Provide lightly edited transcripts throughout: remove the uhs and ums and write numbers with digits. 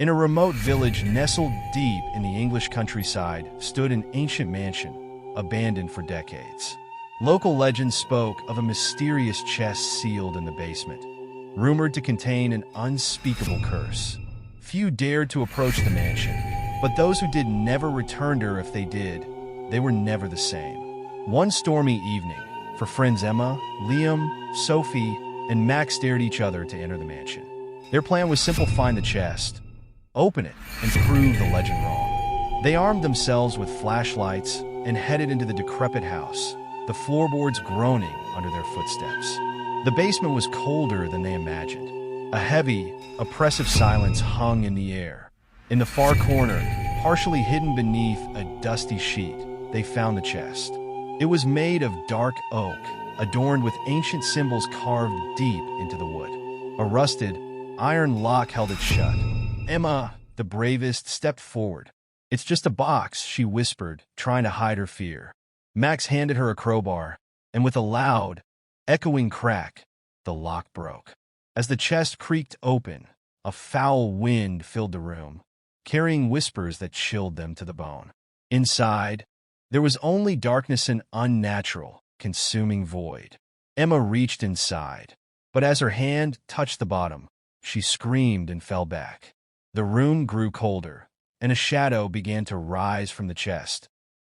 In a remote village nestled deep in the English countryside stood an ancient mansion, abandoned for decades. Local legends spoke of a mysterious chest sealed in the basement, rumored to contain an unspeakable curse. Few dared to approach the mansion, but those who did never returned, or if they did, they were never the same. One stormy evening, for friends Emma, Liam, Sophie, and Max dared each other to enter the mansion. Their plan was simple: find the chest, open it, and prove the legend wrong. They armed themselves with flashlights and headed into the decrepit house, the floorboards groaning under their footsteps. The basement was colder than they imagined. A heavy, oppressive silence hung in the air. In the far corner, partially hidden beneath a dusty sheet, they found the chest. It was made of dark oak, adorned with ancient symbols carved deep into the wood. A rusted, iron lock held it shut. Emma, the bravest, stepped forward. "It's just a box," she whispered, trying to hide her fear. Max handed her a crowbar, and with a loud, echoing crack, the lock broke. As the chest creaked open, a foul wind filled the room, carrying whispers that chilled them to the bone. Inside, there was only darkness and unnatural, consuming void. Emma reached inside, but as her hand touched the bottom, she screamed and fell back. The room grew colder, and a shadow began to rise from the chest,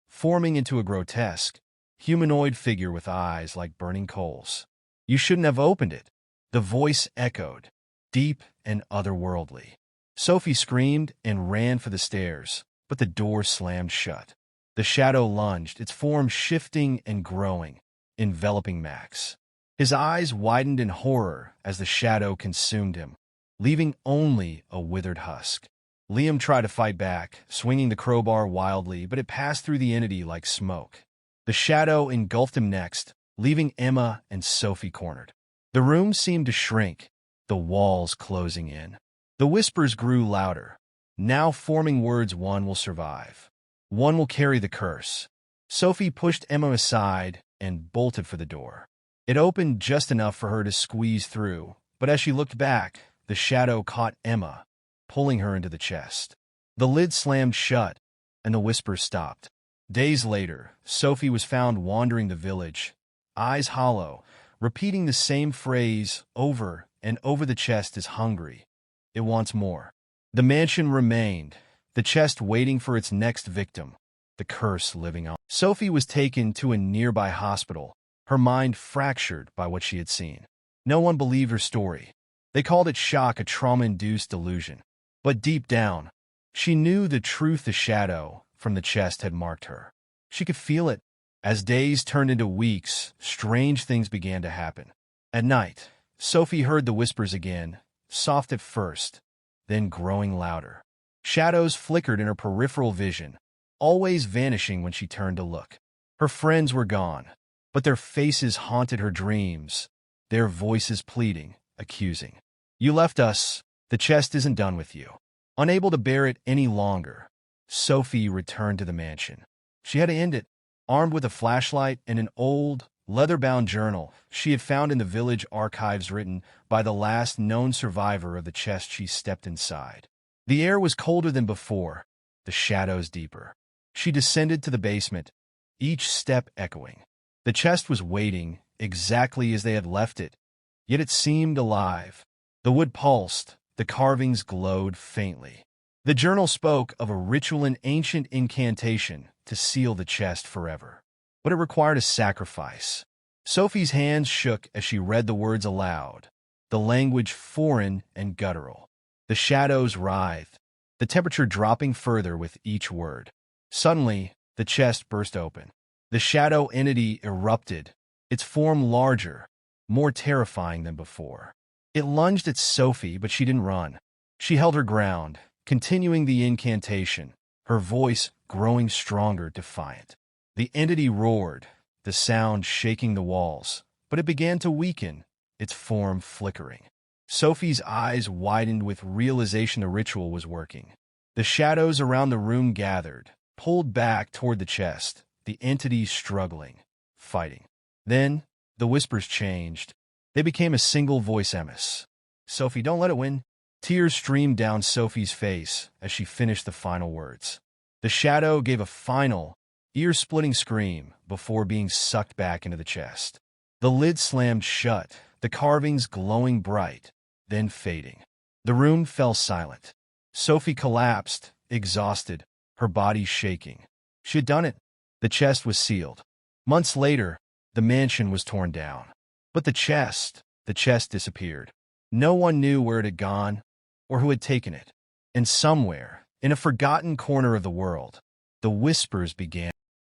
forming into a grotesque, humanoid figure with eyes like burning coals. "You shouldn't have opened it," the voice echoed, deep and otherworldly. Sophie screamed and ran for the stairs, but the door slammed shut. The shadow lunged, its form shifting and growing, enveloping Max. His eyes widened in horror as the shadow consumed him, leaving only a withered husk. Liam tried to fight back, swinging the crowbar wildly, but it passed through the entity like smoke. The shadow engulfed him next, leaving Emma and Sophie cornered. The room seemed to shrink, the walls closing in. The whispers grew louder, now forming words: "One will survive. One will carry the curse." Sophie pushed Emma aside and bolted for the door. It opened just enough for her to squeeze through, but as she looked back, the shadow caught Emma, pulling her into the chest. The lid slammed shut, and the whispers stopped. Days later, Sophie was found wandering the village, eyes hollow, repeating the same phrase over and over: "The chest is hungry. It wants more." The mansion remained, the chest waiting for its next victim, the curse living on. Sophie was taken to a nearby hospital, her mind fractured by what she had seen. No one believed her story. They called it shock, a trauma-induced delusion. But deep down, she knew the truth. The shadow from the chest had marked her. She could feel it. As days turned into weeks, strange things began to happen. At night, Sophie heard the whispers again, soft at first, then growing louder. Shadows flickered in her peripheral vision, always vanishing when she turned to look. Her friends were gone, but their faces haunted her dreams, their voices pleading, accusing. "You left us. The chest isn't done with you." Unable to bear it any longer, Sophie returned to the mansion. She had to end it. Armed with a flashlight and an old, leather-bound journal she had found in the village archives written by the last known survivor of the chest, she stepped inside. The air was colder than before, the shadows deeper. She descended to the basement, each step echoing. The chest was waiting, exactly as they had left it, yet it seemed alive. The wood pulsed, the carvings glowed faintly. The journal spoke of a ritual, an ancient incantation to seal the chest forever. But it required a sacrifice. Sophie's hands shook as she read the words aloud, the language foreign and guttural. The shadows writhed, the temperature dropping further with each word. Suddenly, the chest burst open. The shadow entity erupted, its form larger, more terrifying than before. It lunged at Sophie, but she didn't run. She held her ground, continuing the incantation, her voice growing stronger, defiant. The entity roared, the sound shaking the walls, but it began to weaken, its form flickering. Sophie's eyes widened with realization the ritual was working. The shadows around the room gathered, pulled back toward the chest, the entity struggling, fighting. Then, the whispers changed. They became a single voice: "Emis. Sophie, don't let it win. Tears streamed down Sophie's face as she finished the final words. The shadow gave a final, ear-splitting scream before being sucked back into the chest. The lid slammed shut, the carvings glowing bright, then fading. The room fell silent. Sophie collapsed, exhausted, her body shaking. She had done it. The chest was sealed. Months later, the mansion was torn down. But the chest disappeared. No one knew where it had gone or who had taken it. And somewhere, in a forgotten corner of the world, the whispers began.